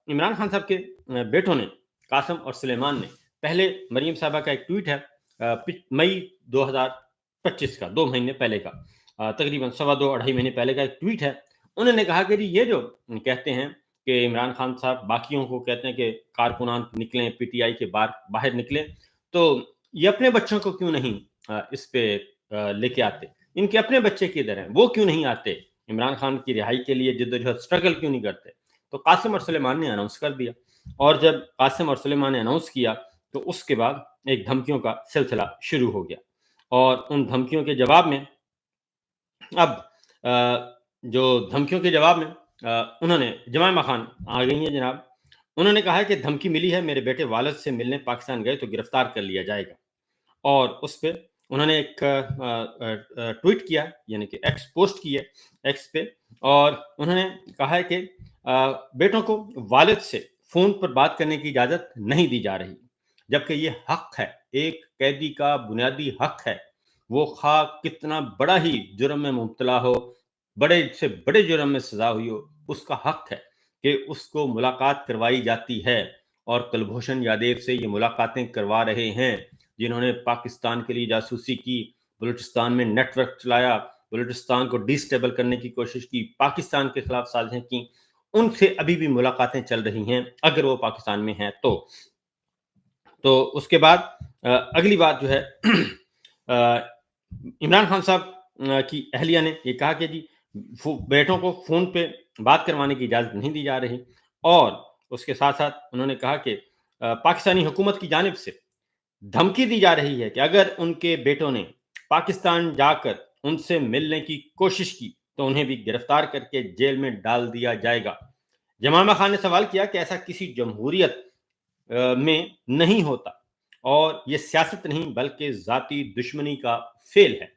عمران خان صاحب کے بیٹوں نے قاسم اور سلیمان نے پہلے مریم صاحبہ کا ایک ٹویٹ ہے مئی 2025 کا 2 مہینے پہلے کا تقریباً 2.5 مہینے پہلے کا ایک ٹویٹ ہے. انہوں نے کہا کہ جی یہ جو کہتے ہیں کہ عمران خان صاحب باقیوں کو کہتے ہیں کہ کارکنان نکلیں پی ٹی آئی کے باہر نکلیں, تو یہ اپنے بچوں کو کیوں نہیں اس پہ لے کے آتے, ان کے اپنے بچے کدھر ہیں, وہ کیوں نہیں آتے, عمران خان کی رہائی کے لیے جدوجہد اسٹرگل کیوں نہیں کرتے. تو قاسم اور سلیمان نے اناؤنس کر دیا, اور جب قاسم اور سلیمان نے اناؤنس کیا تو اس کے بعد ایک دھمکیوں کا سلسلہ شروع ہو گیا, اور ان دھمکیوں کے جواب میں انہوں نے جمائمہ خان آ گئی ہیں جناب, انہوں نے کہا کہ دھمکی ملی ہے, میرے بیٹے والد سے ملنے پاکستان گئے تو گرفتار کر لیا جائے گا. اور اس پہ انہوں نے ایک ٹویٹ کیا, یعنی کہ ایکس پوسٹ کی ہے ایکس پہ, اور انہوں نے کہا ہے کہ بیٹوں کو والد سے فون پر بات کرنے کی اجازت نہیں دی جا رہی, جبکہ یہ حق ہے, ایک قیدی کا بنیادی حق ہے, وہ خواہ کتنا بڑا ہی جرم میں مبتلا ہو, بڑے سے بڑے جرم میں سزا ہوئی ہو, اس کا حق ہے کہ اس کو ملاقات کروائی جاتی ہے. اور کلبھوشن یادیو سے یہ ملاقاتیں کروا رہے ہیں جنہوں نے پاکستان کے لیے جاسوسی کی, بلوچستان میں نیٹ ورک چلایا, بلوچستان کو ڈی سٹیبل کرنے کی کوشش کی, پاکستان کے خلاف سازشیں کی, ان سے ابھی بھی ملاقاتیں چل رہی ہیں اگر وہ پاکستان میں ہیں تو اس کے بعد اگلی بات جو ہے عمران خان صاحب کی اہلیہ نے یہ کہا کہ جی بیٹوں کو فون پہ بات کروانے کی اجازت نہیں دی جا رہی, اور اس کے ساتھ ساتھ انہوں نے کہا کہ پاکستانی حکومت کی جانب سے دھمکی دی جا رہی ہے کہ اگر ان کے بیٹوں نے پاکستان جا کر ان سے ملنے کی کوشش کی تو انہیں بھی گرفتار کر کے جیل میں ڈال دیا جائے گا. جمائمہ خان نے سوال کیا کہ ایسا کسی جمہوریت میں نہیں ہوتا, اور یہ سیاست نہیں بلکہ ذاتی دشمنی کا فعل ہے.